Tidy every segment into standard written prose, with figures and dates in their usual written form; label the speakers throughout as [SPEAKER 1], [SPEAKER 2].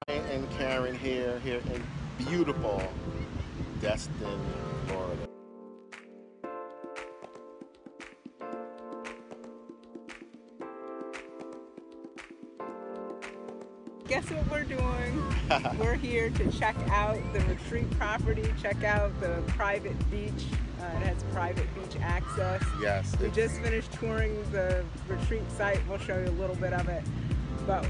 [SPEAKER 1] Brion and Karen here in beautiful Destin, Florida.
[SPEAKER 2] Guess what we're doing? We're here to check out the retreat property, check out the private beach. It has private beach access.
[SPEAKER 1] Yes.
[SPEAKER 2] We just finished touring the retreat site. We'll show you a little bit of it. But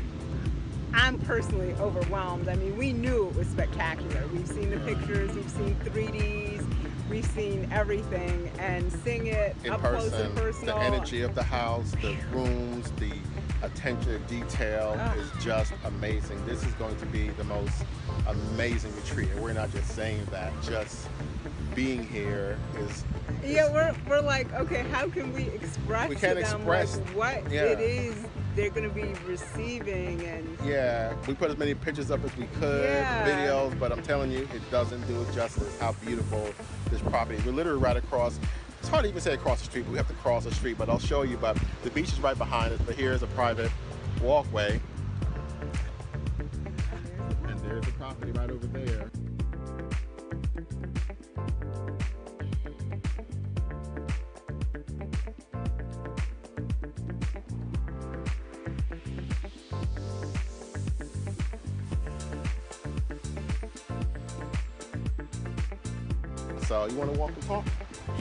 [SPEAKER 2] I'm personally overwhelmed. I mean, we knew it was spectacular. We've seen the pictures, we've seen 3Ds, we've seen everything, and seeing it
[SPEAKER 1] In
[SPEAKER 2] up
[SPEAKER 1] person,
[SPEAKER 2] close and personal.
[SPEAKER 1] the energy of the house, the rooms, the attention to detail is just amazing. This is going to be the most amazing retreat. And we're not just saying that, just being here is
[SPEAKER 2] yeah, we're like, okay, how can we express
[SPEAKER 1] we can't
[SPEAKER 2] to them
[SPEAKER 1] express
[SPEAKER 2] like what it is they're going to be receiving? And
[SPEAKER 1] yeah, we put as many pictures up as we could, videos, but I'm telling you, it doesn't do it justice how beautiful this property is. We're literally right across. It's hard to even say across the street, but we have to cross the street, but I'll show you. But the beach is right behind us, but here's a private walkway. And there's the property right over there. So you want to walk the park?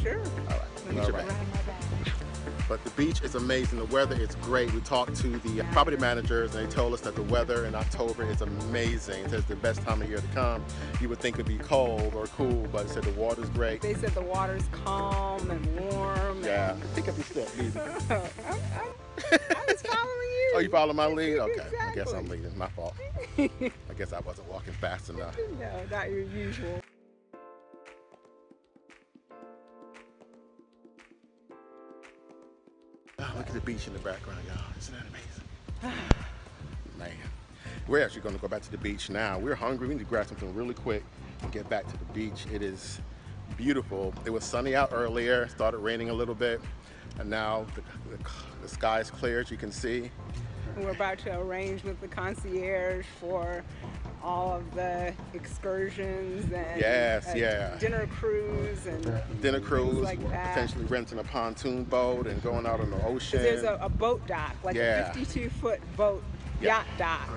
[SPEAKER 2] sure.
[SPEAKER 1] All right. All right. But the beach is amazing. The weather is great. We talked to the property managers and they told us that the weather in October is amazing. It's the best time of year to come. You would think it'd be cold or cool, but they said the water's great.
[SPEAKER 2] They said the water's calm and warm.
[SPEAKER 1] Yeah. Pick up your step, easy.
[SPEAKER 2] I was following you.
[SPEAKER 1] Oh, you follow my lead? Okay.
[SPEAKER 2] Exactly.
[SPEAKER 1] I guess I'm leading. My fault. I guess I wasn't walking fast enough.
[SPEAKER 2] No, not your usual.
[SPEAKER 1] Oh, look at the beach in the background, y'all. Isn't that amazing? Man. We're actually going to go back to the beach now. We're hungry. We need to grab something really quick and get back to the beach. It is beautiful. It was sunny out earlier. Started raining a little bit. And now the sky is clear, as you can see.
[SPEAKER 2] We're about to arrange with the concierge for all of the excursions and dinner cruise and things like that.
[SPEAKER 1] Potentially renting a pontoon boat and going out on the ocean.
[SPEAKER 2] There's a boat dock, like a 52-foot boat yacht dock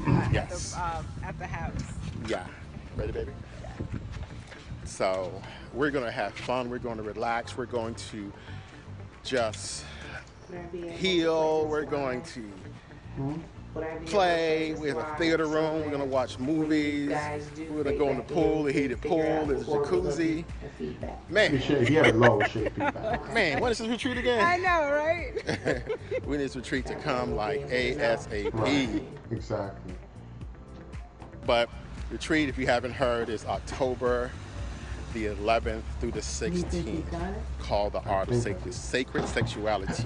[SPEAKER 2] at the house.
[SPEAKER 1] Yeah. Ready, baby?
[SPEAKER 2] Yeah.
[SPEAKER 1] So we're going to have fun. We're going to relax. We're going to just heal. We're going to play. We have a theater room. We're gonna watch movies. We're gonna go in the pool, the heated pool. There's a jacuzzi. Man,
[SPEAKER 3] he had a low shit feedback.
[SPEAKER 1] Man, when is this retreat again?
[SPEAKER 2] I know, right?
[SPEAKER 1] We need this retreat to come like ASAP.
[SPEAKER 3] Right. Exactly.
[SPEAKER 1] But retreat, if you haven't heard, is October the 11th through the 16th, called the Art of Sacred Sexuality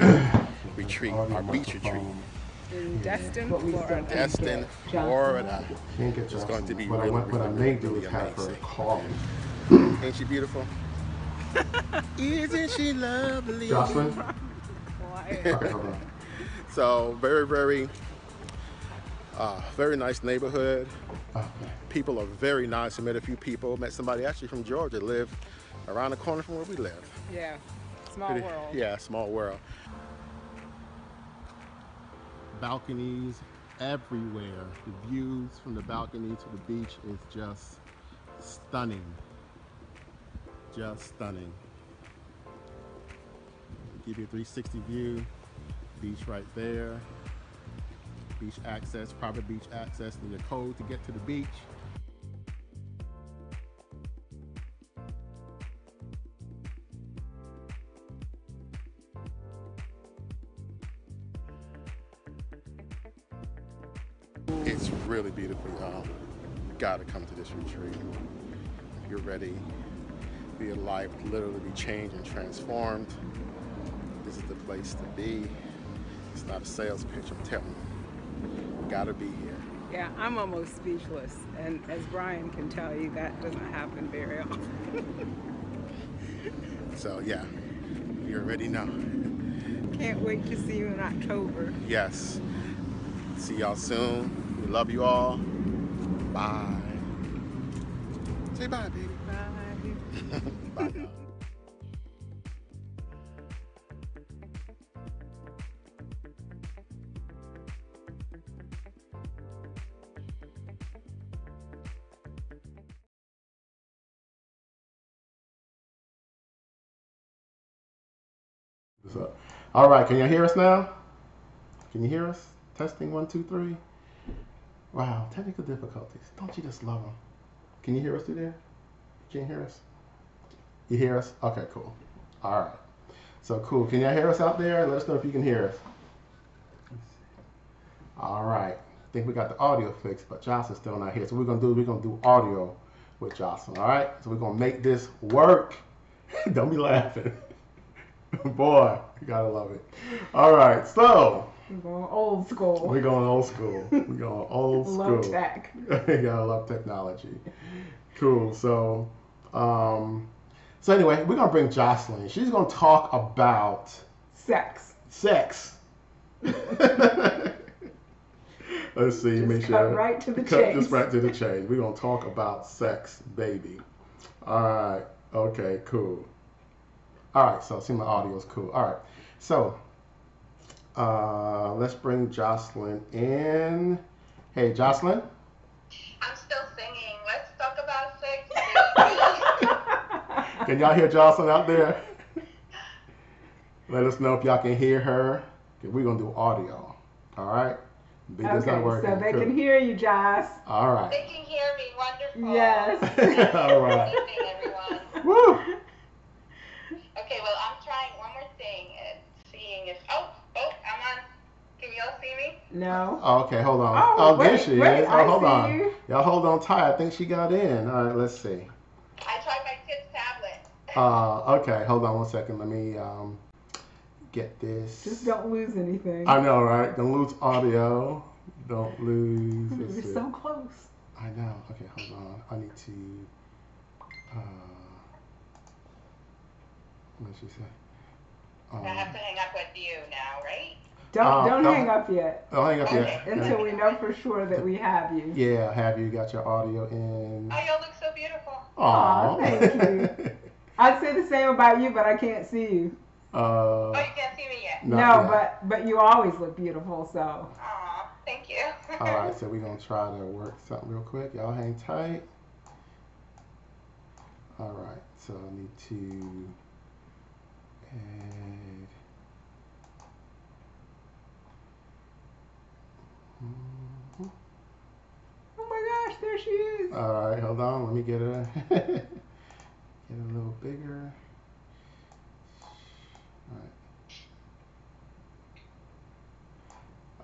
[SPEAKER 1] Retreat, our beach retreat.
[SPEAKER 2] In Destin, Florida.
[SPEAKER 1] Destin, Florida. It's going to be really, really amazing. Ain't she beautiful? Isn't she lovely?
[SPEAKER 3] Jocelyn?
[SPEAKER 1] So very nice neighborhood. People are very nice. I met a few people. Met somebody actually from Georgia, live around the corner from where we live.
[SPEAKER 2] Yeah, small world.
[SPEAKER 1] Yeah, small world. Balconies everywhere. The views from the balcony to the beach is just stunning. Just stunning. Give you a 360 view. Beach right there. Beach access, private beach access. Need a code to get to the beach. It's really beautiful, y'all. You gotta come to this retreat. If you're ready for your life to literally be changed and transformed, this is the place to be. It's not a sales pitch, I'm telling you. You gotta be here.
[SPEAKER 2] Yeah, I'm almost speechless. And as Brian can tell you, that doesn't happen very often.
[SPEAKER 1] So yeah, you already know.
[SPEAKER 2] Can't wait to see you in October.
[SPEAKER 1] Yes. See y'all soon. We love you all. Bye. Say bye, baby.
[SPEAKER 2] Bye.
[SPEAKER 1] Bye, y'all.
[SPEAKER 3] What's up? All right, can you hear us now? Can you hear us? Testing 1, 2, 3. Wow, technical difficulties. Don't you just love them? Can you hear us through there? Can you hear us? You hear us? Okay, cool. All right. So cool. Can y'all hear us out there? Let us know if you can hear us. All right. I think we got the audio fixed, but Jocelyn's still not here. So we're gonna do audio with Jocelyn. All right. So we're gonna make this work. Don't be laughing. Boy, you gotta love it. All right. So
[SPEAKER 2] We're going old school.
[SPEAKER 3] we're going old school. We're going old school.
[SPEAKER 2] Low tech.
[SPEAKER 3] You gotta love technology. Cool. So, so anyway, we're gonna bring Jocelyn. She's gonna talk about
[SPEAKER 2] Sex.
[SPEAKER 3] sex. Let's see.
[SPEAKER 2] Just
[SPEAKER 3] make
[SPEAKER 2] cut
[SPEAKER 3] sure.
[SPEAKER 2] right to the
[SPEAKER 3] cut
[SPEAKER 2] chase.
[SPEAKER 3] just right to the chase. We're gonna talk about sex, baby. All right. Okay. Cool. All right. So, see, my audio's cool. All right. So, let's bring Jocelyn in. Hey, Jocelyn.
[SPEAKER 4] I'm still singing. Let's talk about sex.
[SPEAKER 3] Can y'all hear Jocelyn out there? Let us know if y'all can hear her. We're gonna do audio. All right. B does not
[SPEAKER 2] Okay,
[SPEAKER 3] work.
[SPEAKER 2] so they can hear you, Joss.
[SPEAKER 3] All right.
[SPEAKER 4] They can hear me. Wonderful.
[SPEAKER 2] Yes.
[SPEAKER 3] All right.
[SPEAKER 4] Good evening, everyone.
[SPEAKER 3] Woo.
[SPEAKER 4] Okay, well, I'm trying one more thing and seeing if. Oh, I'm on. Can you all see me?
[SPEAKER 2] No.
[SPEAKER 3] Oh, okay, hold on.
[SPEAKER 2] Oh,
[SPEAKER 3] there
[SPEAKER 2] wait,
[SPEAKER 3] she
[SPEAKER 2] wait,
[SPEAKER 3] is.
[SPEAKER 2] I
[SPEAKER 3] Oh, hold
[SPEAKER 2] see
[SPEAKER 3] on.
[SPEAKER 2] you.
[SPEAKER 3] Y'all hold on tight. I think she got in. All right, let's see.
[SPEAKER 4] I tried my kid's tablet.
[SPEAKER 3] Okay, hold on one second. Let me get this.
[SPEAKER 2] Just don't lose anything.
[SPEAKER 3] I know, right? Don't lose audio. Don't lose. Let's
[SPEAKER 2] You're
[SPEAKER 3] see.
[SPEAKER 2] so close.
[SPEAKER 3] I know. Okay, hold on. I need to. What did she say?
[SPEAKER 4] I have to hang up with you now, right?
[SPEAKER 2] Don't hang up yet
[SPEAKER 3] Don't hang up
[SPEAKER 4] Okay.
[SPEAKER 3] yet.
[SPEAKER 2] until we know for sure that we have you.
[SPEAKER 3] Yeah, have you got your audio in?
[SPEAKER 4] Oh, y'all look so beautiful.
[SPEAKER 2] Aw, thank you. I'd say the same about you, but I can't see you.
[SPEAKER 4] Oh, you can't see me yet.
[SPEAKER 2] No,
[SPEAKER 3] yet.
[SPEAKER 2] but you always look beautiful, so.
[SPEAKER 4] Aw, thank you.
[SPEAKER 3] All right, so we're gonna try to work something real quick. Y'all hang tight. All right, so I need to add.
[SPEAKER 2] Oh my gosh, there she is.
[SPEAKER 3] All right, hold on. Let me get her. Get a little bigger.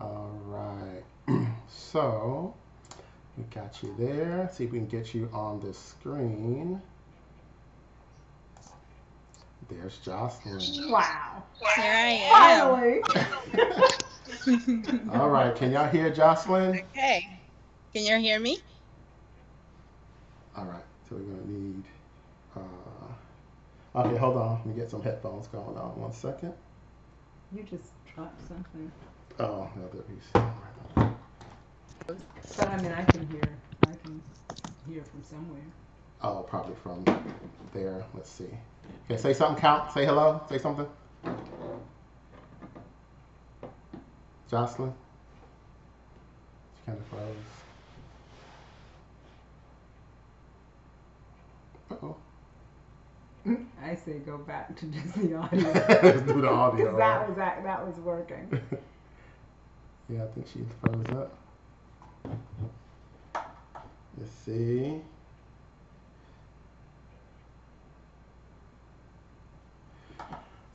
[SPEAKER 3] All right. So we got you there. See if we can get you on the screen. There's Jocelyn.
[SPEAKER 2] Wow.
[SPEAKER 5] Here I
[SPEAKER 2] Finally.
[SPEAKER 3] All right. Can y'all hear Jocelyn?
[SPEAKER 5] Okay. Can you hear me?
[SPEAKER 3] All right. So we're gonna need. Okay, hold on. Let me get some headphones going on. 1 second.
[SPEAKER 2] You just dropped something.
[SPEAKER 3] Oh, no, there we go.
[SPEAKER 2] But I mean, I can hear from somewhere.
[SPEAKER 3] Oh, probably from there. Let's see. Okay, say something. Count. Say hello. Say something. Jocelyn. She kind of froze. Uh-oh.
[SPEAKER 2] I say go back to just the audio.
[SPEAKER 3] Let's do the audio.
[SPEAKER 2] Because that was working.
[SPEAKER 3] Yeah, I think she froze up. Let's see.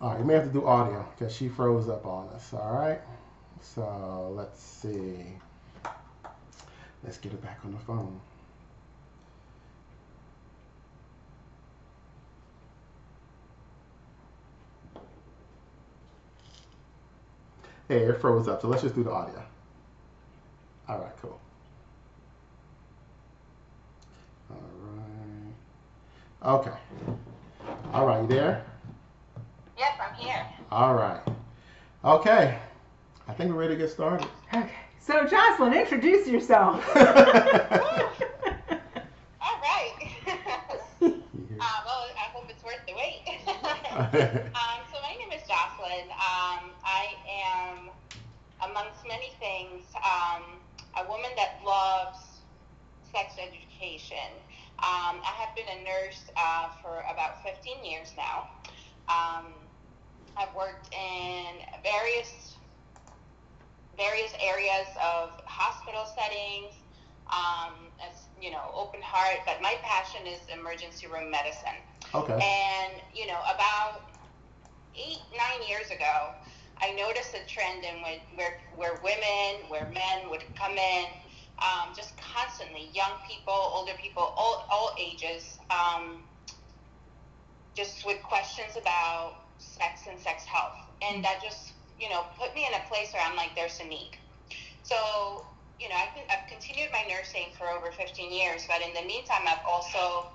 [SPEAKER 3] All right, you may have to do audio because she froze up on us. All right. So let's see. Let's get her back on the phone. Hey, it froze up, so let's just do the audio. All right, cool. All right. Okay. All right, you there?
[SPEAKER 4] Yes, I'm here.
[SPEAKER 3] All right. Okay. I think we're ready to get started.
[SPEAKER 2] Okay, So, Jocelyn, introduce yourself.
[SPEAKER 4] All right. Well, I hope it's worth the wait. So my name is Jocelyn. I am, amongst many things, a woman that loves sex education. I have been a nurse for about 15 years now. I've worked in various areas of hospital settings, as open heart, but my passion is emergency room medicine.
[SPEAKER 3] Okay.
[SPEAKER 4] And about 8-9 years ago, I noticed a trend in where men would come in, just constantly, young people, older people, all ages, just with questions about sex and sex health. And that just, put me in a place where I'm like, there's a need. So, I've continued my nursing for over 15 years, but in the meantime, I've also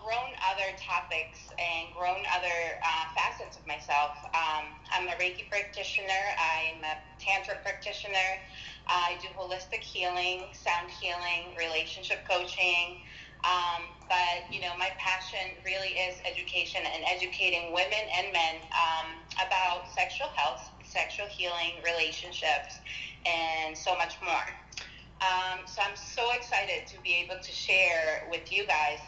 [SPEAKER 4] grown other topics and grown other facets of myself. I'm a Reiki practitioner. I'm a Tantra practitioner. I do holistic healing, sound healing, relationship coaching. But, my passion really is education and educating women and men about sexual health, sexual healing, relationships, and so much more. So I'm so excited to be able to share with you guys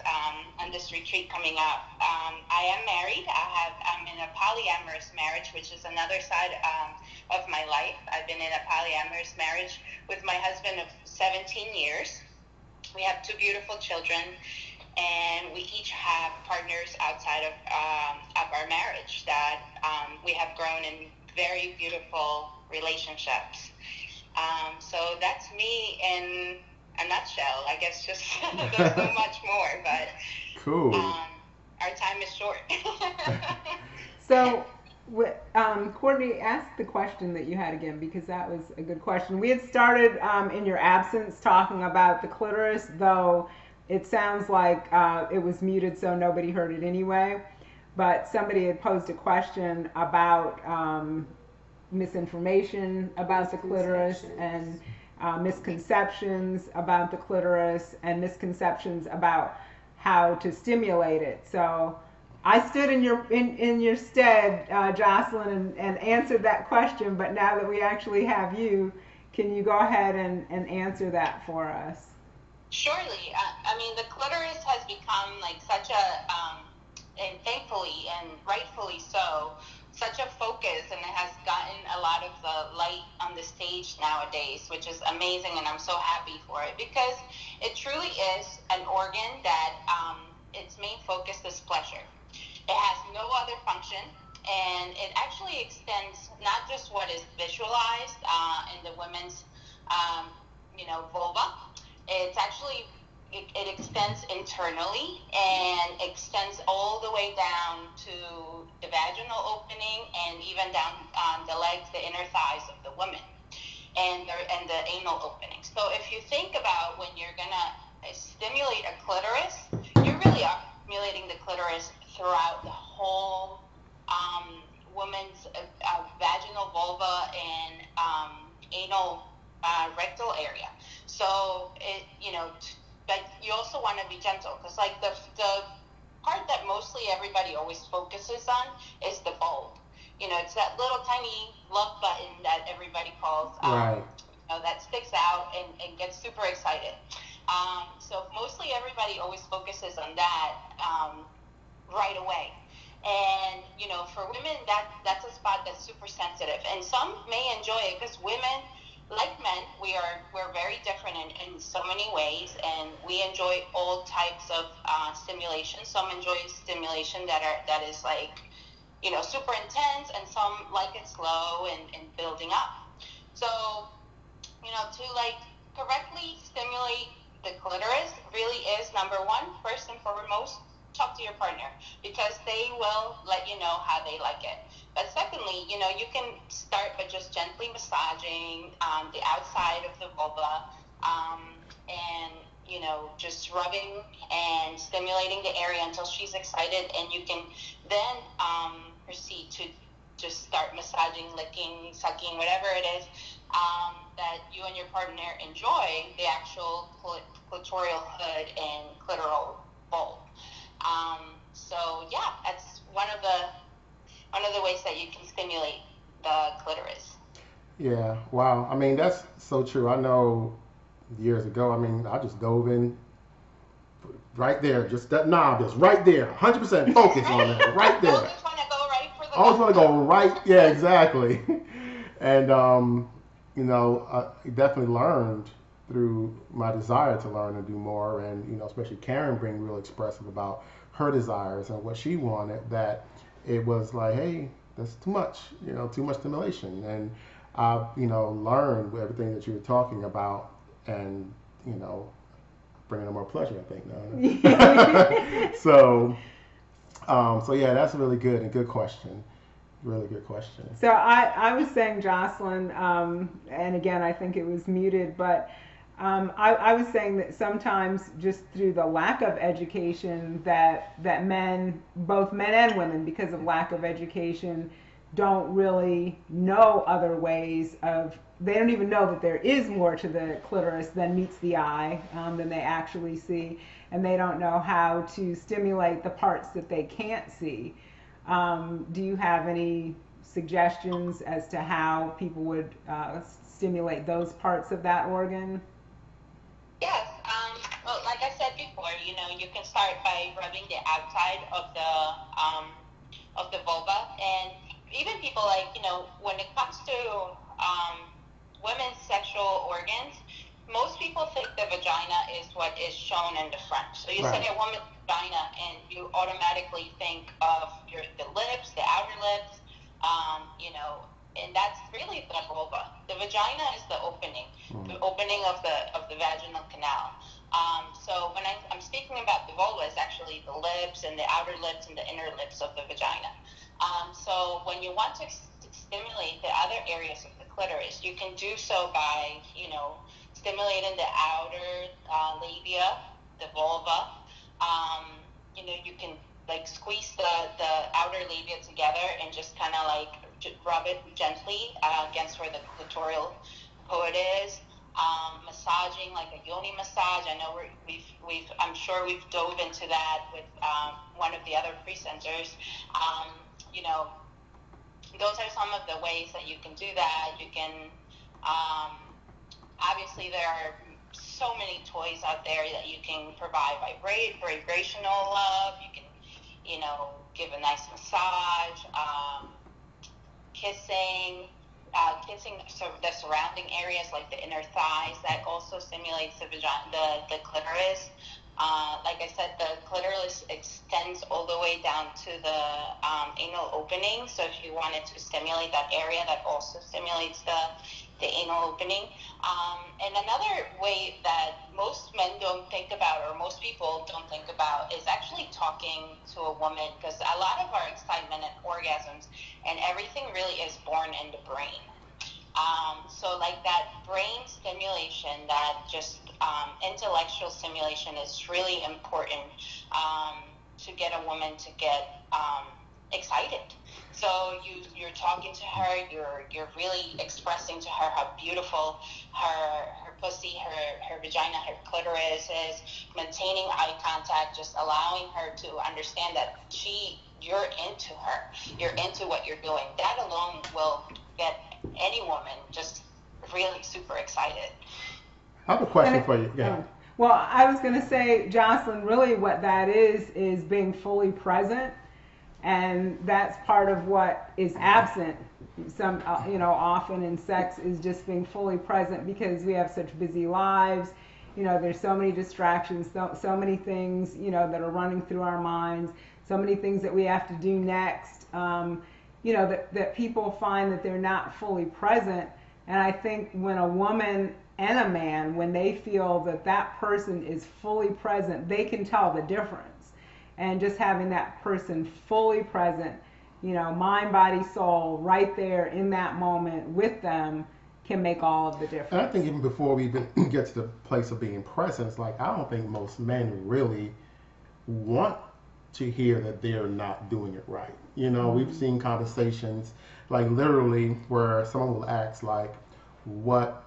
[SPEAKER 4] on this retreat coming up. I am married. I'm in a polyamorous marriage, which is another side of my life. I've been in a polyamorous marriage with my husband of 17 years. We have 2 beautiful children, and we each have partners outside of our marriage that we have grown in very beautiful relationships. So that's me in a nutshell. I guess just there's so much more, but
[SPEAKER 3] cool.
[SPEAKER 4] Our time is short.
[SPEAKER 2] So, Courtney, ask the question that you had again, because that was a good question. We had started in your absence talking about the clitoris, though it sounds like it was muted so nobody heard it anyway. But somebody had posed a question about misinformation about the clitoris and misconceptions about the clitoris and misconceptions about how to stimulate it. So I stood in your stead, Jocelyn, and answered that question. But now that we actually have you, can you go ahead and answer that for us?
[SPEAKER 4] Surely. I mean, the clitoris has become like such a, and thankfully and rightfully so, such a focus, and it has gotten a lot of the light on the stage nowadays, which is amazing, and I'm so happy for it, because it truly is an organ that its main focus is pleasure. It has no other function, and it actually extends not just what is visualized in the women's, vulva. It's actually, it extends internally and extends all the way down to the vaginal opening and even down the legs, the inner thighs of the woman, and the anal opening. So if you think about when you're gonna stimulate a clitoris, you really are stimulating the clitoris throughout the whole woman's vaginal vulva and anal rectal area. So but you also want to be gentle, because like the part that mostly everybody always focuses on is the bulb. It's that little tiny love button that everybody calls,
[SPEAKER 3] right.
[SPEAKER 4] That sticks out and gets super excited. So mostly everybody always focuses on that right away. And, for women, that's a spot that's super sensitive. And some may enjoy it, because women, like men, we're very different in so many ways, and we enjoy all types of stimulation. Some enjoy stimulation that is like, super intense, and some like it slow and building up. So, to like correctly stimulate the clitoris really is number one, first and foremost, talk to your partner, because they will let you know how they like it. But secondly, you can start by just gently massaging the outside of the vulva, and just rubbing and stimulating the area until she's excited, and you can then proceed to just start massaging, licking, sucking, whatever it is, that you and your partner enjoy the actual clitoral hood and clitoral bulb. So yeah, that's one of the ways that you can stimulate the clitoris.
[SPEAKER 3] Yeah, wow. I mean, that's so true. I know years ago, I mean, I just dove in right there. Just that knob is right there. 100% focus on that. Right there.
[SPEAKER 4] Always want to go right for the
[SPEAKER 3] Always want to go right. Yeah, exactly. And, I definitely learned through my desire to learn and do more. And, especially Karen being real expressive about her desires and what she wanted, that it was like, hey, that's too much, too much stimulation. And I, learned everything that you were talking about and, bringing them more pleasure, I think. Now. So yeah, that's really good and good question. Really good question.
[SPEAKER 2] So I was saying, Jocelyn, and again, I think it was muted, but I was saying that sometimes just through the lack of education that men, both men and women, because of lack of education, don't really know other ways of, they don't even know that there is more to the clitoris than meets the eye, than they actually see, and they don't know how to stimulate the parts that they can't see. Do you have any suggestions as to how people would stimulate those parts of that organ?
[SPEAKER 4] Yes. Well, like I said before, you can start by rubbing the outside of the vulva, and even people when it comes to women's sexual organs, most people think the vagina is what is shown in the front. So you say a woman's vagina, and you automatically think of the lips, the outer lips, and that's really the vulva. The vagina is the opening of the vaginal canal. So when I'm speaking about the vulva, it's actually the lips and the outer lips and the inner lips of the vagina. So when you want to stimulate the other areas of the clitoris, you can do so by, stimulating the outer labia, the vulva. You can squeeze the outer labia together and just kind of rub it gently against where the clitoral hood is. Massaging, like a yoni massage. I know I'm sure we've dove into that with one of the other presenters. Those are some of the ways that you can do that. You can, obviously there are so many toys out there that you can provide vibrational love. You can, give a nice massage, kissing the surrounding areas like the inner thighs. That also stimulates the vagina, the clitoris. Like I said, the clitoris extends all the way down to the anal opening. So if you wanted to stimulate that area, that also stimulates the anal opening. And another way that most men don't think about, or most people don't think about, is actually talking to a woman, because a lot of our excitement and orgasms and everything really is born in the brain. So like that brain stimulation, that just intellectual stimulation is really important to get a woman to get excited. So you're talking to her, you're really expressing to her how beautiful her pussy, her vagina, her clitoris is, maintaining eye contact, just allowing her to understand that you're into her, you're into what you're doing. That alone will get any woman just really super excited.
[SPEAKER 3] I have a question for you. Yeah.
[SPEAKER 2] Well, I was going to say, Jocelyn, really what that is being fully present, and that's part of what is absent often in sex, is just being fully present, because we have such busy lives. There's so many distractions, so many things, that are running through our minds, so many things that we have to do next, that people find that they're not fully present. And I think when a woman and a man, when they feel that person is fully present, they can tell the difference. And just having that person fully present, mind, body, soul, right there in that moment with them, can make all of the difference.
[SPEAKER 3] And I think even before we even get to the place of being present, it's like, I don't think most men really want to hear that they're not doing it right. We've seen conversations, like literally, where someone will ask, like, what,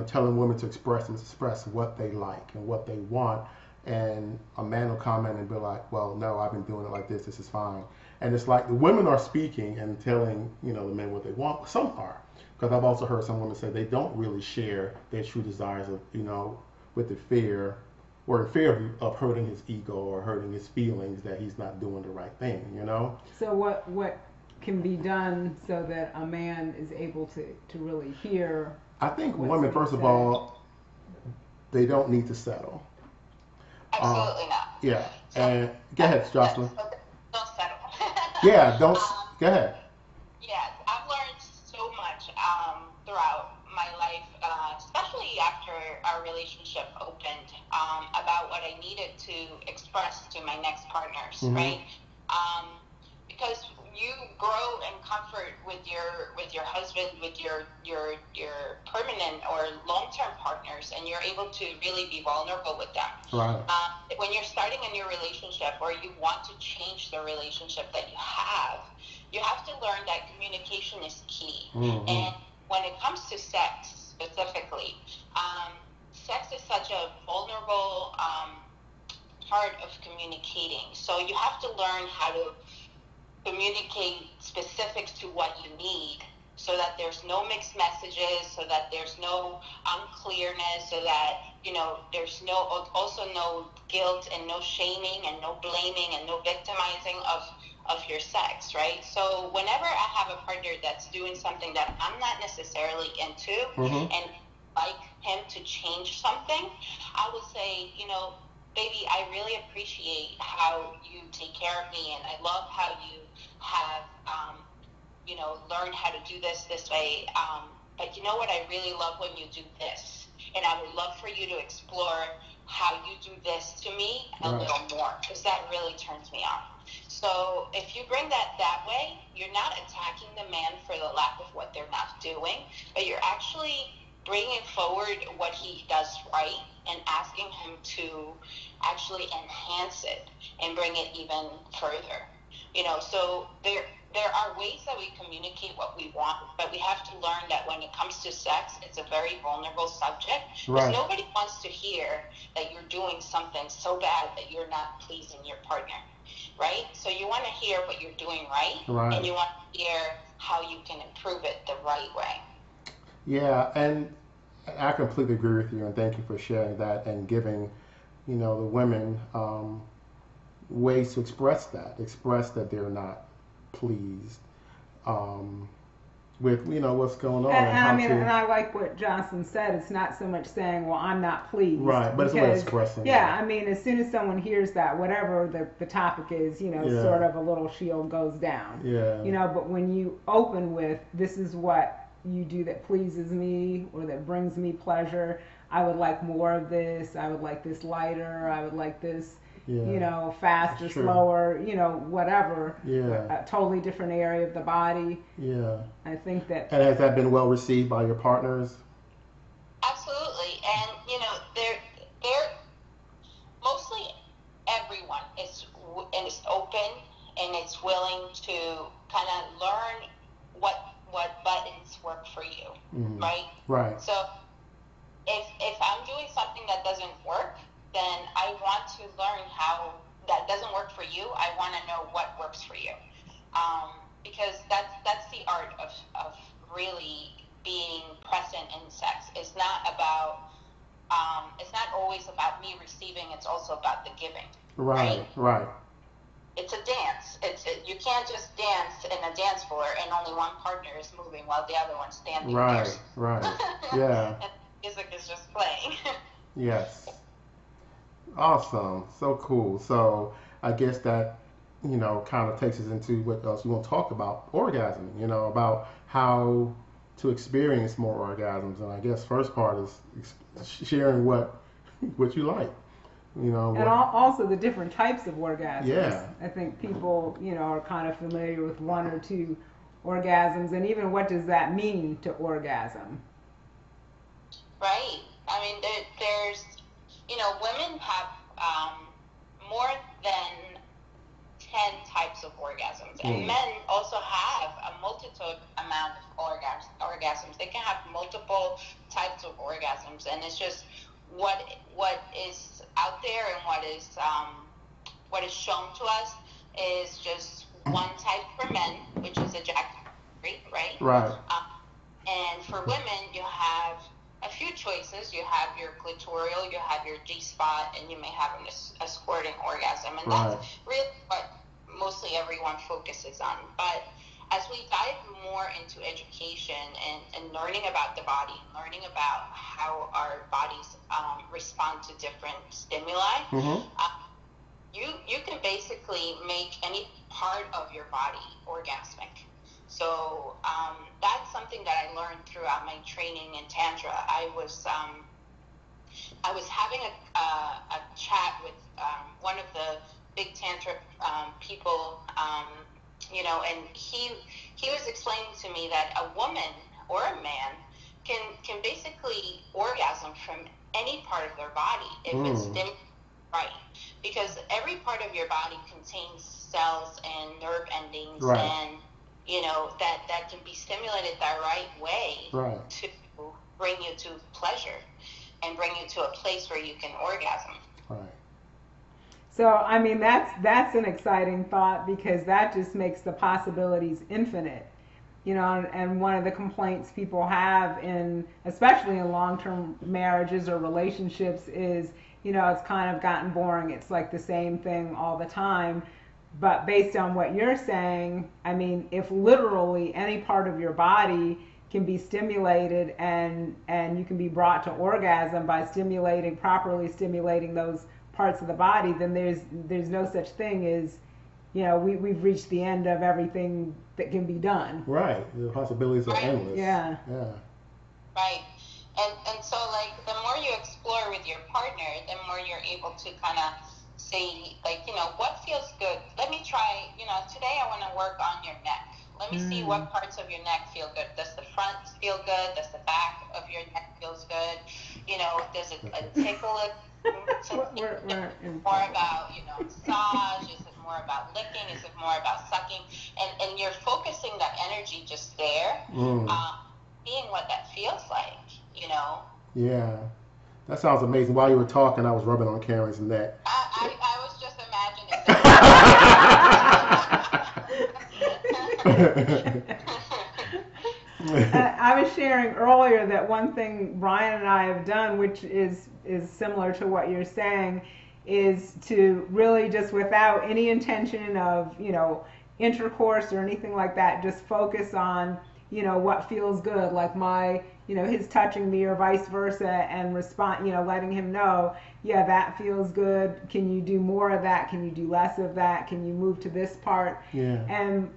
[SPEAKER 3] telling women to express what they like and what they want. And a man will comment and be like, well, no, I've been doing it like this. This is fine. And it's like the women are speaking and telling, the men what they want. Some are. Because I've also heard some women say they don't really share their true desires of, with the fear or in fear of hurting his ego or hurting his feelings that he's not doing the right thing,
[SPEAKER 2] So what can be done so that a man is able to really hear?
[SPEAKER 3] I think women, first of all, they don't need to settle.
[SPEAKER 4] Absolutely not.
[SPEAKER 3] Yeah.
[SPEAKER 4] So,
[SPEAKER 3] and go ahead, Jocelyn.
[SPEAKER 4] Don't settle.
[SPEAKER 3] Yeah, don't. Go ahead.
[SPEAKER 4] Yes, I've learned so much throughout my life, especially after our relationship opened, about what I needed to express to my next partners, right? Because you grow in comfort with your husband, with your permanent or long-term partners, and you're able to really be vulnerable with them.
[SPEAKER 3] Right.
[SPEAKER 4] When you're starting a new relationship or you want to change the relationship that you have to learn that communication is key. And when it comes to sex specifically, sex is such a vulnerable part of communicating. So you have to learn how to communicate specifics to what you need, so that there's no mixed messages, so that there's no unclearness, so that there's also no guilt and no shaming and no blaming and no victimizing of your sex, right? So whenever I have a partner that's doing something that I'm not necessarily into and like him to change something, I will say, baby, I really appreciate how you take care of me, and I love how you have, learned how to do this way. But you know what? I really love when you do this, and I would love for you to explore how you do this to me a little more, because that really turns me on. So if you bring that way, you're not attacking the man for the lack of what they're not doing, but you're actually bringing forward what he does right and asking him to actually enhance it and bring it even further. So there are ways that we communicate what we want, but we have to learn that when it comes to sex, it's a very vulnerable subject. Because nobody wants to hear that you're doing something so bad that you're not pleasing your partner, right? So you want to hear what you're doing right. And you want to hear how you can improve it the right way.
[SPEAKER 3] Yeah, and I completely agree with you, and thank you for sharing that and giving, the women ways to express that they're not pleased with, what's going on.
[SPEAKER 2] And I like what Johnson said. It's not so much saying, well, I'm not pleased.
[SPEAKER 3] Right, but it's a way of expressing.
[SPEAKER 2] Yeah, I mean, as soon as someone hears that, whatever the topic is, sort of a little shield goes down.
[SPEAKER 3] Yeah.
[SPEAKER 2] But when you open with, this is what you do that pleases me or that brings me pleasure, I would like more of this, I would like this lighter, I would like this, faster, slower, whatever.
[SPEAKER 3] Yeah.
[SPEAKER 2] A totally different area of the body.
[SPEAKER 3] Yeah.
[SPEAKER 2] I think that.
[SPEAKER 3] And has that been well received by your partners?
[SPEAKER 4] Absolutely. And, they're mostly everyone is open and is willing to kind of learn what buttons work for you, right?
[SPEAKER 3] Right.
[SPEAKER 4] So if I'm doing something that doesn't work, then I want to learn how that doesn't work for you. I want to know what works for you, because that's the art of really being present in sex. It's not always about me receiving. It's also about the giving. Right. It's a dance. You can't just dance in a dance floor and only one partner is moving while the other one's standing there.
[SPEAKER 3] Right. Yeah.
[SPEAKER 4] And music is just playing.
[SPEAKER 3] Yes. Awesome. So cool. So I guess that, kind of takes us into what else you want to talk about, orgasm, about how to experience more orgasms. And I guess first part is sharing what you like. And
[SPEAKER 2] also the different types of orgasms.
[SPEAKER 3] Yeah.
[SPEAKER 2] I think people, are kind of familiar with one or two orgasms, and even what does that mean to orgasm?
[SPEAKER 4] Right. I mean, there's, women have more than 10 types of orgasms. And men also have a multitude amount of orgasms. They can have multiple types of orgasms, and it's just what is out there and what is shown to us is just one type for men, which is ejaculate, right?
[SPEAKER 3] Right.
[SPEAKER 4] And for women, you have a few choices. You have your clitoral, you have your G-spot, and you may have a squirting orgasm. And that's really what mostly everyone focuses on. But as we dive more into education and learning about the body, learning about how our bodies respond to different stimuli, you can basically make any part of your body orgasmic. So that's something that I learned throughout my training in Tantra. I was having a chat with one of the big Tantra people, and he was explaining to me that a woman or a man can basically orgasm from any part of their body if it's stimulated right, because every part of your body contains cells and nerve endings and that can be stimulated the right way to bring you to pleasure and bring you to a place where you can orgasm.
[SPEAKER 3] Right.
[SPEAKER 2] So, I mean, that's an exciting thought, because that just makes the possibilities infinite. And one of the complaints people have especially in long-term marriages or relationships is, it's kind of gotten boring. It's like the same thing all the time. But based on what you're saying, I mean, if literally any part of your body can be stimulated and you can be brought to orgasm by properly stimulating those parts of the body, then there's no such thing as, we've reached the end of everything that can be done.
[SPEAKER 3] Right. The possibilities are endless.
[SPEAKER 2] Yeah.
[SPEAKER 4] Right. And so, like, the more you explore with your partner, the more you're able to kind of say, like, what feels good? Let me try, today I want to work on your neck. Let me see what parts of your neck feel good. Does the front feel good? Does the back of your neck feels good? Does it tickle it? More about, massage? Is it more about licking? Is it more about sucking? And you're focusing that energy just there, seeing what that feels like,
[SPEAKER 3] Yeah. That sounds amazing. While you were talking, I was rubbing on Karen's neck.
[SPEAKER 4] I was just imagining that.
[SPEAKER 2] I was sharing earlier that one thing Brion and I have done, which is similar to what you're saying, is to really just, without any intention of, intercourse or anything like that, just focus on, what feels good, like his touching me or vice versa, and respond, letting him know, yeah, that feels good. Can you do more of that? Can you do less of that? Can you move to this part?
[SPEAKER 3] Yeah.
[SPEAKER 2] And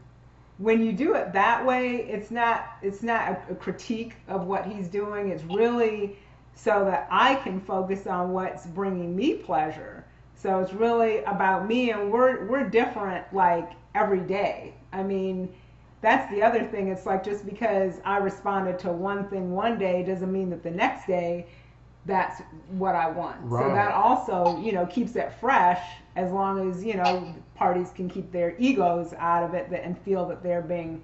[SPEAKER 2] when you do it that way, it's not a critique of what he's doing. It's really so that I can focus on what's bringing me pleasure. So it's really about me, and we're different, like, every day. I mean, that's the other thing. It's like, just because I responded to one thing one day doesn't mean that the next day that's what I want.
[SPEAKER 3] Right.
[SPEAKER 2] So that also, keeps it fresh, as long as, parties can keep their egos out of it and feel that they're being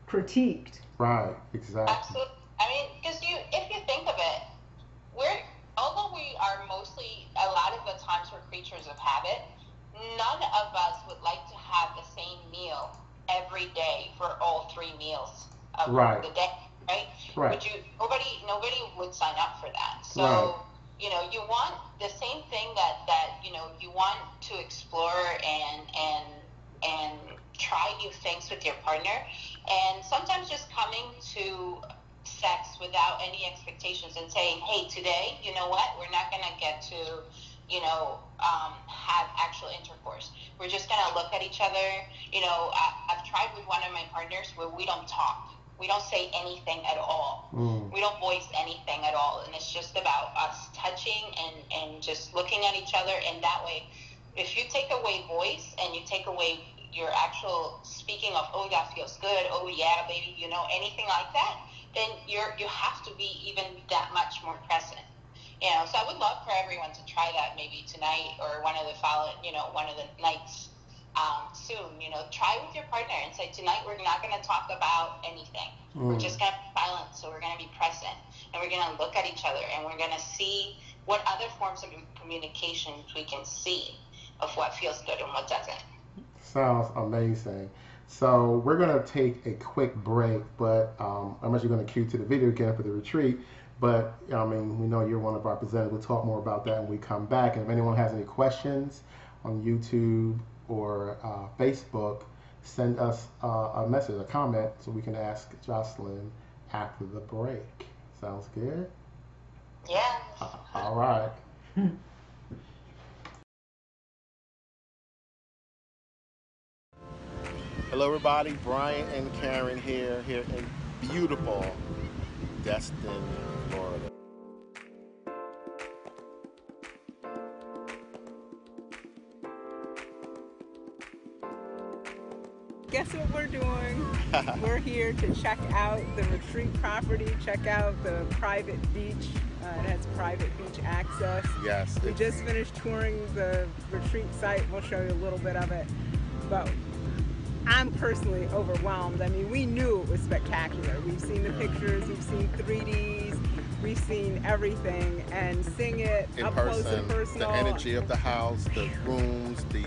[SPEAKER 2] critiqued.
[SPEAKER 3] Right, exactly.
[SPEAKER 4] Absolutely. I mean, because if you think of it, although we are mostly, a lot of the times, we're creatures of habit, none of us would like to have the same meal every day for all 3 meals of the day, right? Would you? Nobody would sign up for that. So, you want the same thing that you want to explore and try new things with your partner, and sometimes just coming to sex without any expectations and saying, hey, today, you know what, we're not going to get to, have actual intercourse. We're just going to look at each other. I've tried with one of my partners where we don't talk. We don't say anything at all. We don't voice anything at all. And it's just about us touching and just looking at each other. And that way, if you take away voice and you take away your actual speaking of, oh, that feels good, oh, yeah, baby, anything like that, then you have to be even that much more present. So I would love for everyone to try that maybe tonight or one of the nights soon. You know, try with your partner and say, tonight we're not going to talk about anything. We're just going to be silent. So we're going to be present, and we're going to look at each other, and we're going to see what other forms of communication we can see of what feels good and what doesn't.
[SPEAKER 3] Sounds amazing. So we're going to take a quick break, but I'm actually going to cue to the video again for the retreat. But I mean, we know you're one of our presenters. We'll talk more about that when we come back. And if anyone has any questions on YouTube or Facebook, send us a message, a comment, so we can ask Jocelyn after the break. Sounds good?
[SPEAKER 4] Yeah.
[SPEAKER 3] All right.
[SPEAKER 1] Hello everybody, Brion and Karen here in beautiful Destin, Florida.
[SPEAKER 2] Guess what we're doing? We're here to check out the retreat property, check out the private beach. It has private beach access.
[SPEAKER 1] Yes.
[SPEAKER 2] We just finished touring the retreat site. We'll show you a little bit of it. But I'm personally overwhelmed. I mean, we knew it was spectacular. We've seen the pictures, we've seen 3Ds, we've seen everything, and seeing it
[SPEAKER 1] in
[SPEAKER 2] up
[SPEAKER 1] person,
[SPEAKER 2] close and personal.
[SPEAKER 1] the energy of the house, the rooms, the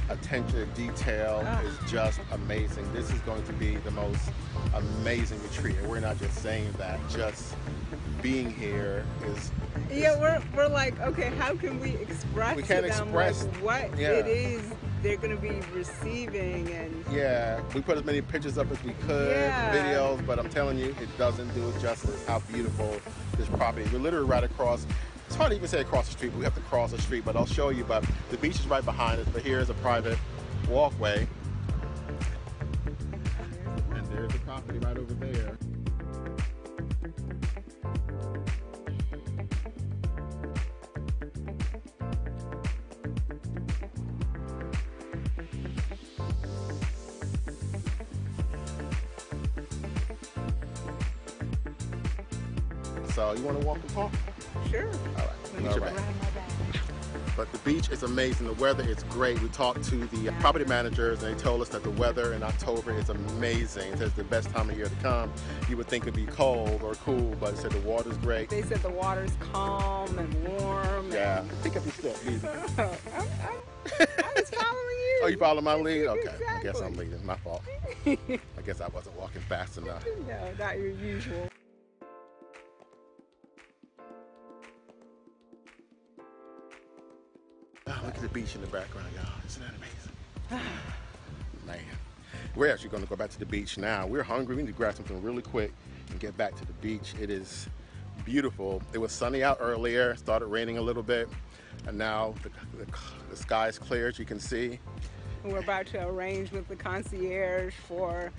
[SPEAKER 1] attention to detail is just amazing. This is going to be the most amazing retreat. And we're not just saying that, just being here is
[SPEAKER 2] yeah, we're like, okay, how can we express
[SPEAKER 1] we can't
[SPEAKER 2] to them
[SPEAKER 1] express
[SPEAKER 2] like what it is they're going to be receiving? And
[SPEAKER 1] yeah, we put as many pictures up as we could, videos, but I'm telling you, it doesn't do it justice how beautiful this property is. We're literally right across. It's hard to even say across the street. We have to cross the street, but I'll show you. But the beach is right behind us. But here's a private walkway, and there's the property right over there. So you want to walk the park?
[SPEAKER 2] sure.
[SPEAKER 1] All right. But the beach is amazing. The weather is great. We talked to the property managers, and they told us that the weather in October is amazing. It says the best time of year to come. You would think it'd be cold or cool, but it said the water's great.
[SPEAKER 2] They said the water's calm and warm.
[SPEAKER 1] Yeah. Pick up your step, easy.
[SPEAKER 2] I was following you.
[SPEAKER 1] Oh, you follow my lead? Okay.
[SPEAKER 2] Exactly.
[SPEAKER 1] I guess I'm leading. My fault. I guess I wasn't walking fast enough.
[SPEAKER 2] No, not your usual.
[SPEAKER 1] Oh, look at the beach in the background, y'all. Isn't that amazing? Man. We're actually going to go back to the beach now. We're hungry. We need to grab something really quick and get back to the beach. It is beautiful. It was sunny out earlier. Started raining a little bit. And now the sky is clear, as you can see.
[SPEAKER 2] We're about to arrange with the concierge for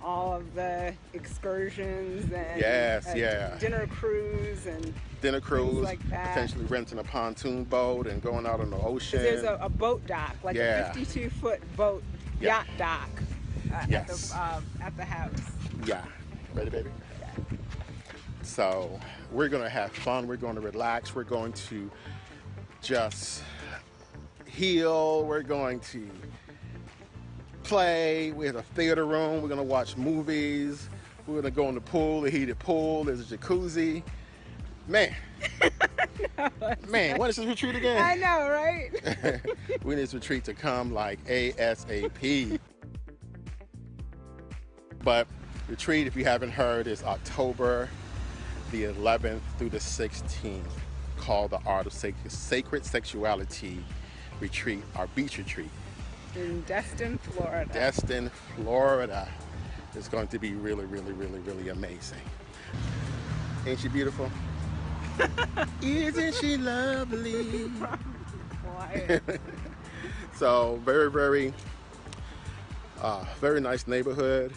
[SPEAKER 2] all of the excursions and dinner cruise and like that.
[SPEAKER 1] Potentially renting a pontoon boat and going out on the ocean.
[SPEAKER 2] There's a boat dock, like a 52-foot boat yacht dock at the house.
[SPEAKER 1] Yeah. Ready, baby?
[SPEAKER 2] Yeah.
[SPEAKER 1] So we're going to have fun. We're going to relax. We're going to just heal. We're going to play. We have a theater room. We're going to watch movies. We're going to go in the pool, the heated pool. There's a jacuzzi. Man. Man, when is this retreat again?
[SPEAKER 2] I know, right?
[SPEAKER 1] We need this retreat to come like ASAP. But retreat, if you haven't heard, is October the 11th through the 16th, called the Art of Sacred Sexuality Retreat, our beach retreat.
[SPEAKER 2] In Destin, Florida.
[SPEAKER 1] Destin, Florida. It's going to be really, really, really, really amazing. Ain't she beautiful? Isn't she lovely? So very, very, very nice neighborhood.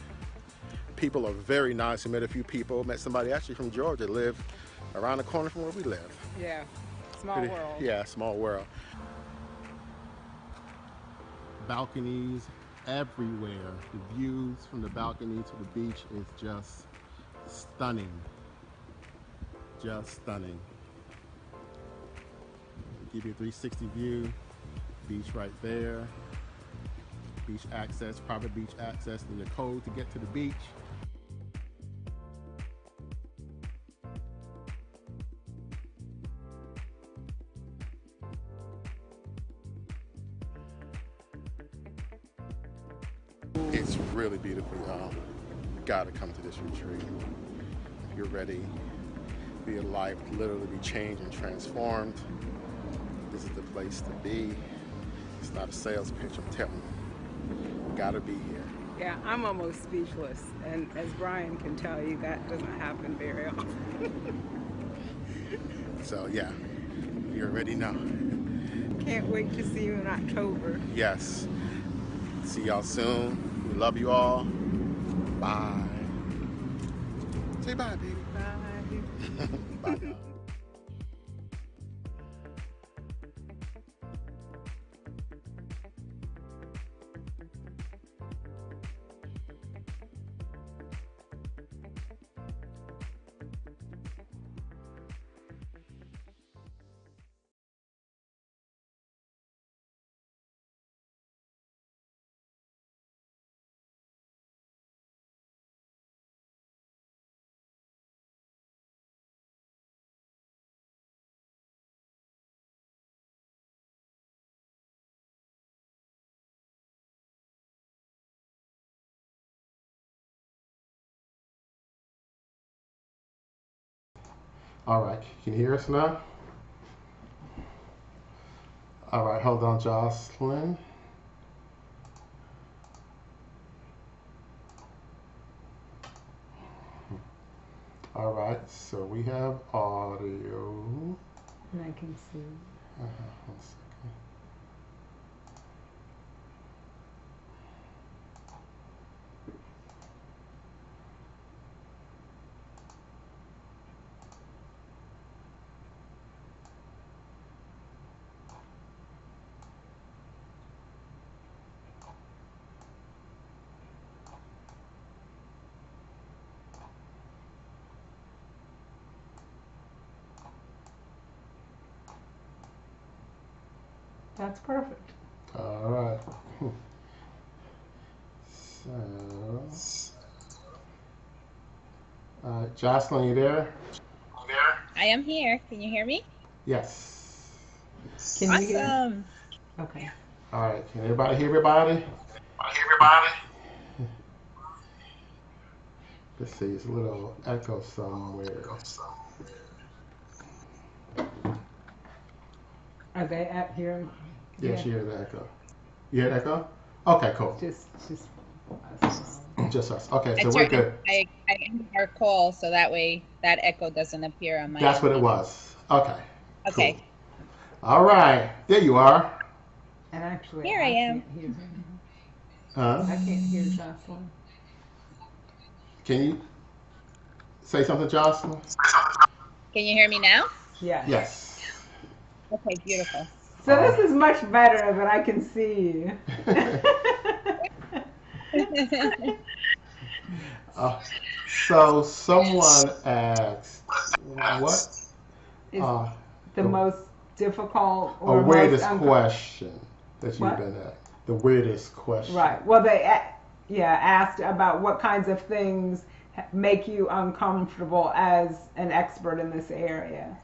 [SPEAKER 1] People are very nice. I met a few people. Met somebody actually from Georgia, live around the corner from where we live.
[SPEAKER 2] Yeah, small world.
[SPEAKER 1] Yeah, small world. Balconies everywhere. The views from the balcony to the beach is just stunning. Just stunning. Give you a 360 view. Beach right there. beach access, private beach access, there's a code to get to the beach. It's really beautiful, y'all. You gotta come to this retreat. If you're ready for your life to literally be changed and transformed, this is the place to be. It's not a sales pitch, I'm telling you. You gotta be here.
[SPEAKER 2] Yeah, I'm almost speechless. And as Brian can tell you, that doesn't happen very often.
[SPEAKER 1] So yeah, you already know.
[SPEAKER 2] Can't wait to see you in October.
[SPEAKER 1] Yes. See y'all soon. We love you all. Bye. Say bye, baby.
[SPEAKER 2] Bye.
[SPEAKER 1] Bye, y'all.
[SPEAKER 3] All right, can you hear us now? All right, hold on, Jocelyn. All right, so we have audio.
[SPEAKER 2] And I can see.
[SPEAKER 3] 1 second.
[SPEAKER 2] That's perfect.
[SPEAKER 3] All right. So, Jocelyn, you there?
[SPEAKER 5] I am here. Can you hear me?
[SPEAKER 3] Yes.
[SPEAKER 2] Can you hear?
[SPEAKER 5] Awesome.
[SPEAKER 2] Okay.
[SPEAKER 3] All right. Can everybody hear everybody? Let's see. It's a little echo somewhere.
[SPEAKER 2] Are they at here?
[SPEAKER 3] Yeah, she hears the echo. You hear the echo? Okay, cool.
[SPEAKER 2] Just
[SPEAKER 3] Just us. Okay,
[SPEAKER 5] I
[SPEAKER 3] so we're good.
[SPEAKER 5] I ended our call so that way that echo doesn't appear on my
[SPEAKER 3] That's
[SPEAKER 5] end.
[SPEAKER 3] what it was. Okay.
[SPEAKER 5] Okay.
[SPEAKER 3] Cool. All right. There you are.
[SPEAKER 2] And actually,
[SPEAKER 5] Here I am.
[SPEAKER 2] Can't hear.
[SPEAKER 3] Huh?
[SPEAKER 2] I can't hear Jocelyn.
[SPEAKER 3] Can you say something, Jocelyn?
[SPEAKER 5] Can you hear me now?
[SPEAKER 2] Yeah.
[SPEAKER 3] Yes.
[SPEAKER 5] Okay, beautiful.
[SPEAKER 2] So this is much better that I can see you.
[SPEAKER 3] So someone asked, what
[SPEAKER 2] Is the most difficult
[SPEAKER 3] or
[SPEAKER 2] or
[SPEAKER 3] weirdest
[SPEAKER 2] most
[SPEAKER 3] question that you've
[SPEAKER 2] What?
[SPEAKER 3] been at? The weirdest question.
[SPEAKER 2] Right. Well, they asked about what kinds of things make you uncomfortable as an expert in this area.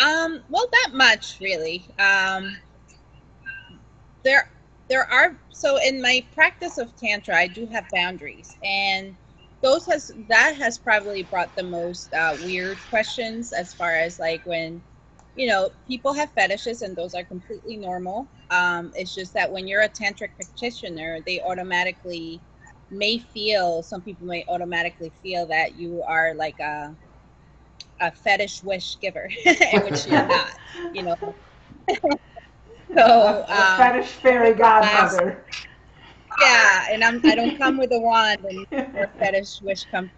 [SPEAKER 5] Well, not much really. There are, so in my practice of Tantra, I do have boundaries, and that has probably brought the most weird questions, as far as like when, people have fetishes and those are completely normal. It's just that when you're a tantric practitioner, some people may automatically feel that you are like a fetish wish giver, which you're not, So
[SPEAKER 2] a fetish fairy godmother.
[SPEAKER 5] yeah, and I don't come with a wand and your fetish wish come.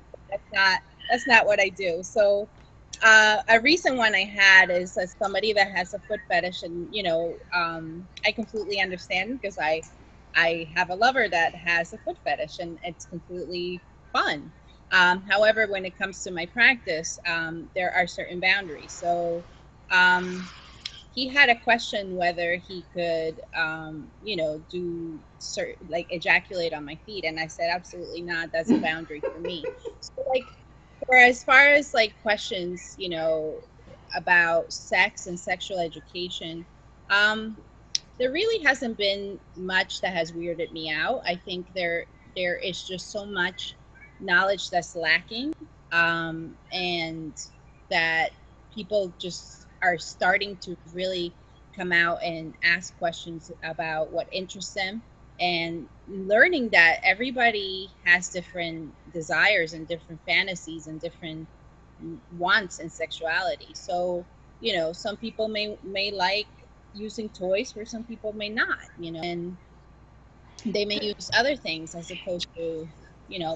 [SPEAKER 5] That's not what I do. So a recent one I had is somebody that has a foot fetish, and I completely understand, because I have a lover that has a foot fetish, and it's completely fun. However, when it comes to my practice, there are certain boundaries. So he had a question whether he could, do certain, like ejaculate on my feet, and I said absolutely not. That's a boundary for me. So like, for as far as like questions, about sex and sexual education, there really hasn't been much that has weirded me out. I think there is just so much knowledge that's lacking, and that people just are starting to really come out and ask questions about what interests them, and learning that everybody has different desires and different fantasies and different wants in sexuality. So, some people may like using toys, where some people may not, and they may use other things as opposed to,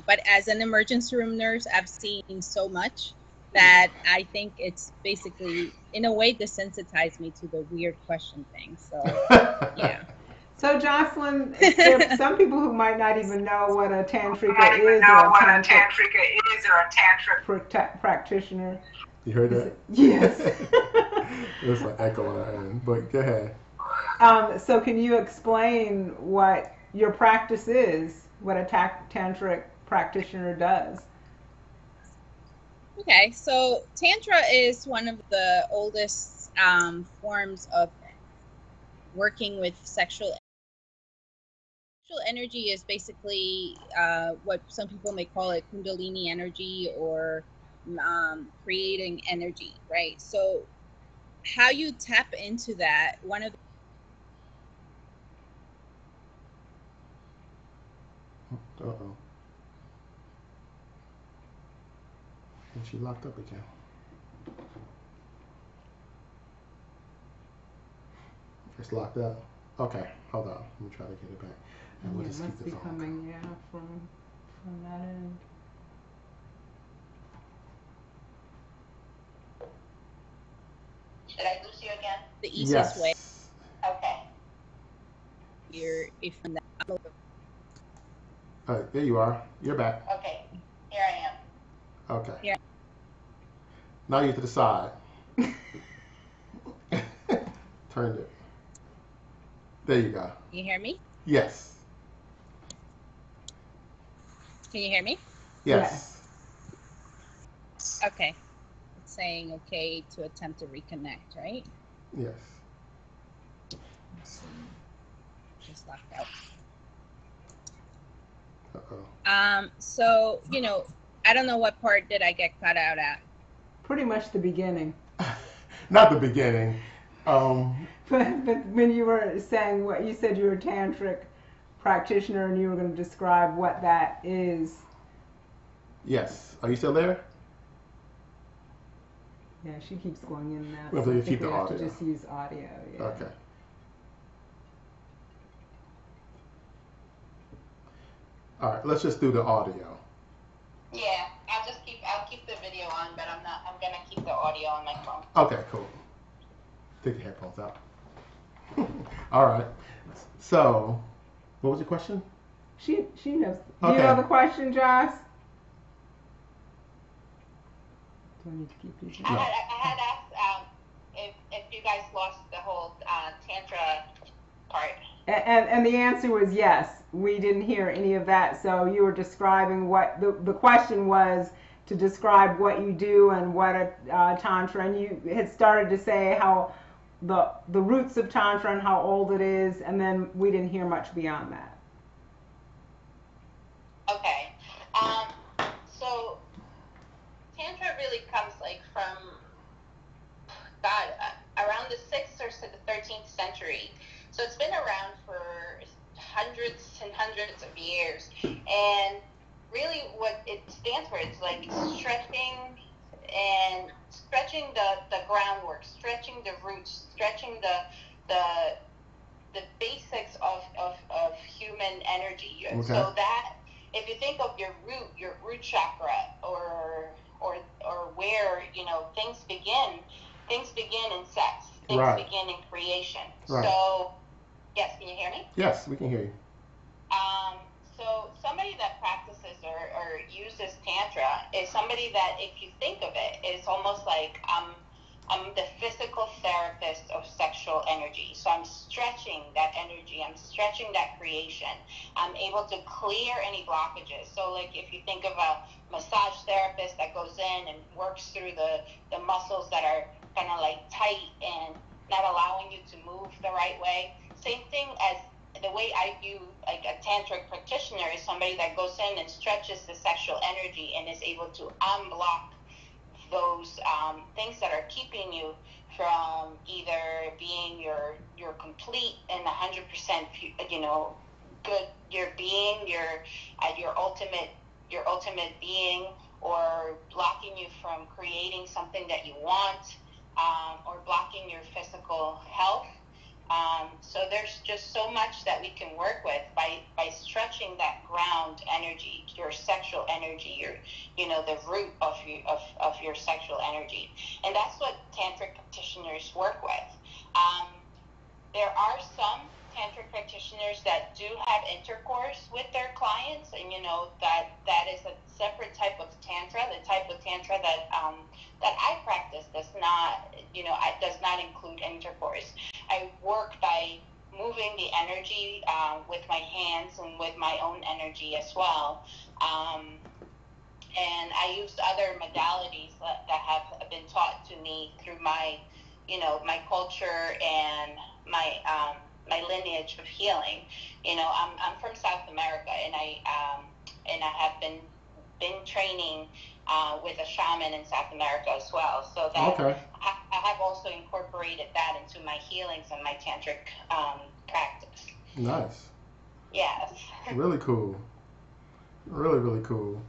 [SPEAKER 5] but as an emergency room nurse, I've seen so much that I think it's basically, in a way, desensitized me to the weird question thing. So, yeah.
[SPEAKER 2] So, Jocelyn, there some people who might not even know what a tantrika is or a tantric practitioner.
[SPEAKER 3] You heard that?
[SPEAKER 2] Yes.
[SPEAKER 3] There's an echo on our end, but go ahead.
[SPEAKER 2] So can you explain what your practice is, what a tantric practitioner does?
[SPEAKER 5] Okay, so Tantra is one of the oldest forms of working with sexual energy. Is basically what some people may call it Kundalini energy, or creating energy, right? So how you tap into that, one of the
[SPEAKER 3] Uh-oh. And she locked up again. It's locked up. Okay, hold on. Let me try to get it back. And we'll
[SPEAKER 2] Yeah,
[SPEAKER 3] just
[SPEAKER 2] it
[SPEAKER 3] keep
[SPEAKER 2] must
[SPEAKER 3] this
[SPEAKER 2] be
[SPEAKER 3] on.
[SPEAKER 2] coming, from that end.
[SPEAKER 4] Did I lose you again?
[SPEAKER 5] the easiest way.
[SPEAKER 4] Okay.
[SPEAKER 5] If that.
[SPEAKER 3] All right, there you are. You're back.
[SPEAKER 4] Okay. Here I am.
[SPEAKER 3] Okay.
[SPEAKER 5] Yeah.
[SPEAKER 3] Now you're to the side. Turned it. There you go.
[SPEAKER 5] Can you hear me?
[SPEAKER 3] Yes.
[SPEAKER 5] Can you hear me?
[SPEAKER 3] Yes.
[SPEAKER 5] Okay. It's saying okay to attempt to reconnect, right?
[SPEAKER 3] Yes.
[SPEAKER 5] Let's see. Just locked out.
[SPEAKER 3] Uh-oh.
[SPEAKER 5] So, I don't know what part did I get cut out at.
[SPEAKER 2] Pretty much the beginning.
[SPEAKER 3] Not the beginning.
[SPEAKER 2] But when you were saying what you said, you were a tantric practitioner, and you were going to describe what that is.
[SPEAKER 3] Yes. Are you still there?
[SPEAKER 2] Yeah, she keeps going in and out.
[SPEAKER 3] Well,
[SPEAKER 2] So
[SPEAKER 3] you
[SPEAKER 2] I think
[SPEAKER 3] keep the
[SPEAKER 2] we have
[SPEAKER 3] audio.
[SPEAKER 2] to just use audio. Yeah.
[SPEAKER 3] Okay. All right, let's just do the audio.
[SPEAKER 4] Yeah, I'll keep the video on, but I'm gonna keep the audio on my phone.
[SPEAKER 3] Okay, cool. Take your headphones out. All right. So, what was your question?
[SPEAKER 2] She knows. Do
[SPEAKER 3] Okay.
[SPEAKER 2] you know the question, Joss? Do I need to keep these?
[SPEAKER 4] I had asked if you guys lost the whole tantra part.
[SPEAKER 2] And the answer was yes. We didn't hear any of that. So you were describing what the question was, to describe what you do and what a tantra, and you had started to say how the roots of tantra and how old it is, and then we didn't hear much beyond that.
[SPEAKER 4] Okay. So tantra really comes from around the 6th or the 13th century. So it's been around for hundreds and hundreds of years. And really what it stands for, it's stretching the groundwork, stretching the roots, stretching the basics of human energy.
[SPEAKER 3] Okay.
[SPEAKER 4] So that if you think of your root chakra, or where things begin in sex, things
[SPEAKER 3] Right.
[SPEAKER 4] begin in creation.
[SPEAKER 3] Right.
[SPEAKER 4] So yes, can you hear me?
[SPEAKER 3] Yes, we can hear you.
[SPEAKER 4] So somebody that practices or uses tantra is somebody that, if you think of it, it's almost like I'm the physical therapist of sexual energy. So I'm stretching that energy. I'm stretching that creation. I'm able to clear any blockages. So like if you think of a massage therapist that goes in and works through the muscles that are kind of like tight and not allowing you to move the right way. Same thing as the way I view like a tantric practitioner is somebody that goes in and stretches the sexual energy and is able to unblock those things that are keeping you from either being your complete and 100% good your being your ultimate being, or blocking you from creating something that you want, or blocking your physical health. So there's just so much that we can work with by stretching that ground energy, your sexual energy, the root of your sexual energy, and that's what tantric practitioners work with. There are some tantric practitioners that do have intercourse with their clients, and that is a separate type of tantra. The type of tantra that I practice does not include intercourse. I work by moving the energy with my hands and with my own energy as well. And I use other modalities that have been taught to me through my culture and my lineage of healing. I'm from South America, and I have been training with a shaman in South America as well. So that
[SPEAKER 3] Okay.
[SPEAKER 4] I have also incorporated that into my healings and my tantric practice.
[SPEAKER 3] Nice.
[SPEAKER 4] Yes.
[SPEAKER 3] Really cool. Really, really cool.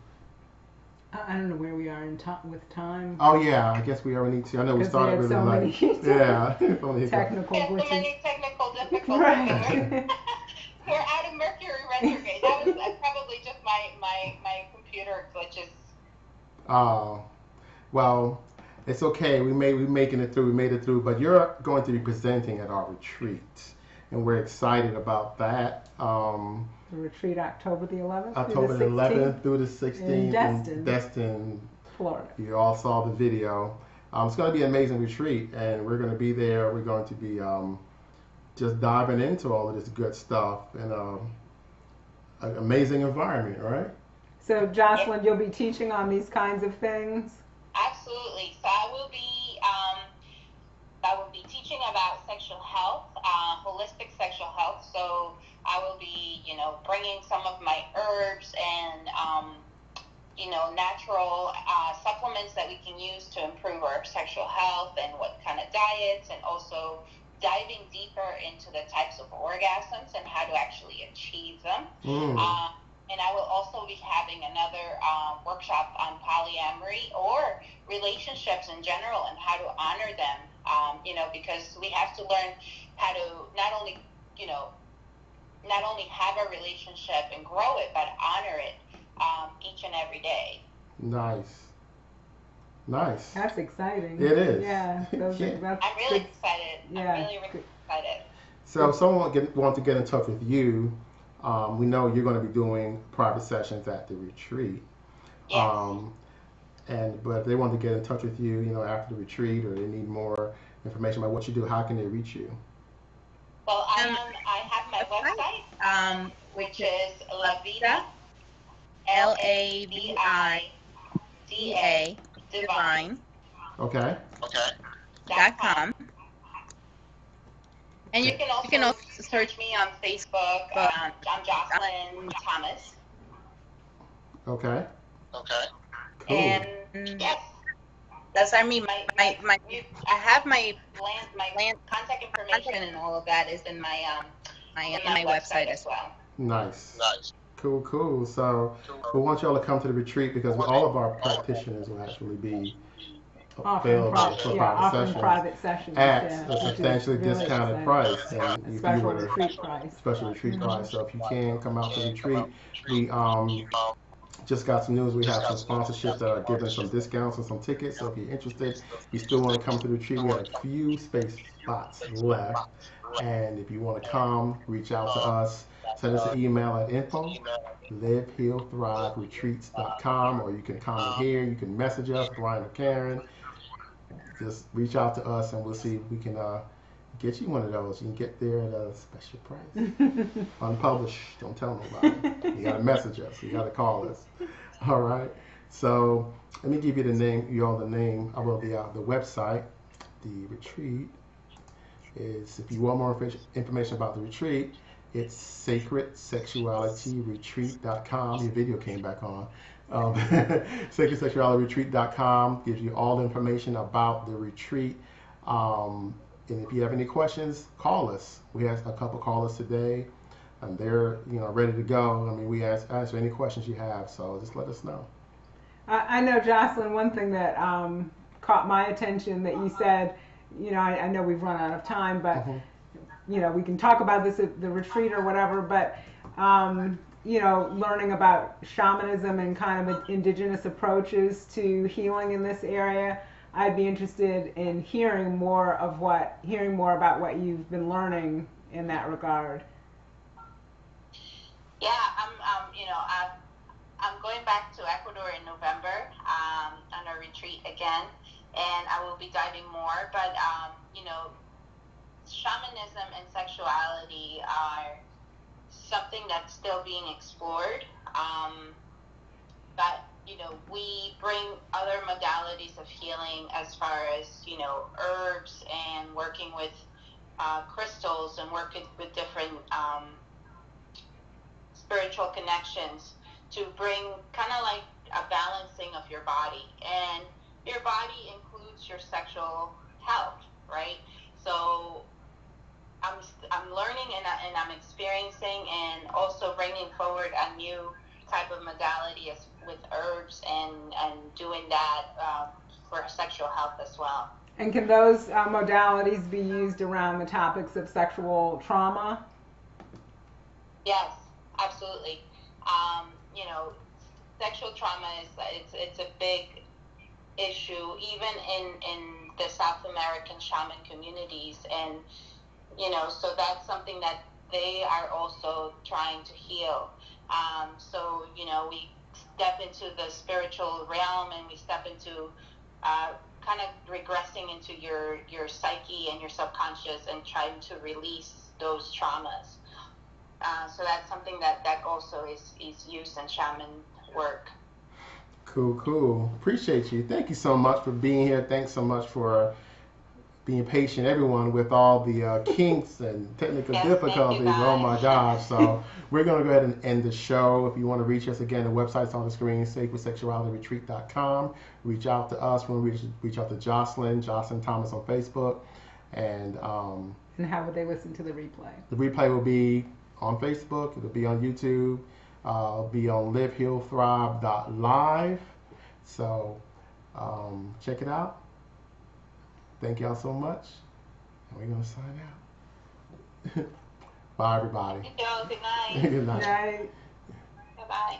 [SPEAKER 2] I don't know where we are with time.
[SPEAKER 3] Oh yeah, I guess we already need to. I know we started really
[SPEAKER 2] so
[SPEAKER 3] late.
[SPEAKER 2] many
[SPEAKER 3] Yeah. So many
[SPEAKER 2] technical
[SPEAKER 4] So
[SPEAKER 2] glitches.
[SPEAKER 4] many technical difficulties.
[SPEAKER 2] Right.
[SPEAKER 4] We're out of Mercury retrograde. That was probably just my computer glitches.
[SPEAKER 3] Oh, well, it's okay. We making it through. We made it through. But you're going to be presenting at our retreat, and we're excited about that.
[SPEAKER 2] The retreat October the 11th.
[SPEAKER 3] October the 11th through the 16th
[SPEAKER 2] in
[SPEAKER 3] Destin,
[SPEAKER 2] Florida.
[SPEAKER 3] You all saw the video. It's going to be an amazing retreat, and we're going to be there. We're going to be just diving into all of this good stuff in an amazing environment, right?
[SPEAKER 2] So, Jocelyn, you'll be teaching on these kinds of things?
[SPEAKER 4] Absolutely. So I will be teaching about sexual health, holistic sexual health. So I will be, bringing some of my herbs and, natural supplements that we can use to improve our sexual health, and what kind of diets, and also diving deeper into the types of orgasms and how to actually achieve them. And I will also be having another workshop on polyamory or relationships in general, and how to honor them, because we have to learn how to not only have a relationship and grow it, but honor it each and every day.
[SPEAKER 3] Nice.
[SPEAKER 2] That's exciting.
[SPEAKER 3] It is.
[SPEAKER 2] Yeah.
[SPEAKER 4] I'm really excited.
[SPEAKER 2] Yeah.
[SPEAKER 4] I'm really, really excited.
[SPEAKER 3] So if someone want to get in touch with you, we know you're going to be doing private sessions at the retreat.
[SPEAKER 4] Yes.
[SPEAKER 3] But if they want to get in touch with you, after the retreat, or they need more information about what you do, how can they reach you?
[SPEAKER 4] Well, I have my website, which is La Vida, LAVIDA, Divine.
[SPEAKER 3] Okay.
[SPEAKER 5] .com. And you can also
[SPEAKER 4] search me on Facebook. I'm Jocelyn Thomas.
[SPEAKER 3] Okay.
[SPEAKER 5] Cool.
[SPEAKER 4] And yes,
[SPEAKER 5] that's I have my
[SPEAKER 4] land contact information and all of that is in my website as well.
[SPEAKER 3] Nice. Cool. So we want y'all to come to the retreat, because all of our practitioners will actually be available for private sessions at a substantially discounted price, and
[SPEAKER 2] special retreat price.
[SPEAKER 3] Special retreat price. So if you can come out to the retreat, we just got some news. We have some sponsorships that are giving some discounts and some tickets. So if you're interested, you still want to come to the retreat, we have a few spots left. And if you want to come, reach out to us. Send us an email at info@livehealthriveretreats.com, or you can comment here. You can message us, Brion Karen. just reach out to us and we'll see if we can get you one of those. You can get there at a special price. Unpublished. Don't tell nobody. You got to message us. You got to call us. All right. So let me give you the name. The name. The website. The retreat is. If you want more information about the retreat, it's sacredsexualityretreat.com. Your video came back on. Sacredsexualityretreat.com gives you all the information about the retreat. And if you have any questions, call us. We had a couple callers today, and they're ready to go. I mean, we answer any questions you have, so just let us know.
[SPEAKER 2] I know, Jocelyn, one thing that caught my attention that you said, I know we've run out of time, but we can talk about this at the retreat or whatever, but learning about shamanism and kind of indigenous approaches to healing in this area. I'd be interested in hearing more about what you've been learning in that regard.
[SPEAKER 4] Yeah, I'm going back to Ecuador in November on a retreat again, and I will be diving more. But shamanism and sexuality are something that's still being explored. But we bring other modalities of healing as far as herbs and working with crystals and working with different spiritual connections to bring kind of like a balancing of your body, and your body includes your sexual health, right? So I'm learning and I'm experiencing, and also bringing forward a new type of modality with herbs and doing that for sexual health as well.
[SPEAKER 2] And can those modalities be used around the topics of sexual trauma?
[SPEAKER 4] Yes, absolutely. Sexual trauma it's a big issue even in the South American shaman communities, and so that's something that they are also trying to heal. So we step into the spiritual realm, and we step into kind of regressing into your psyche and your subconscious and trying to release those traumas. So that's something that also is used in shaman work.
[SPEAKER 3] Cool. Appreciate you. Thank you so much for being here. Thanks so much for being patient, everyone, with all the kinks and technical difficulties. Oh my gosh. So we're going to go ahead and end the show. If you want to reach us, again, the website's on the screen, sacredsexualityretreat.com. Reach out to us. We'll reach out to Jocelyn Thomas on Facebook. And
[SPEAKER 2] how would they listen to the replay?
[SPEAKER 3] The replay will be on Facebook. It'll be on YouTube. It'll be on livehealthrive.live. So check it out. Thank y'all so much. And we're going to sign out. Bye, everybody.
[SPEAKER 4] Good night.
[SPEAKER 3] Good night.
[SPEAKER 2] Good night.
[SPEAKER 4] Bye-bye.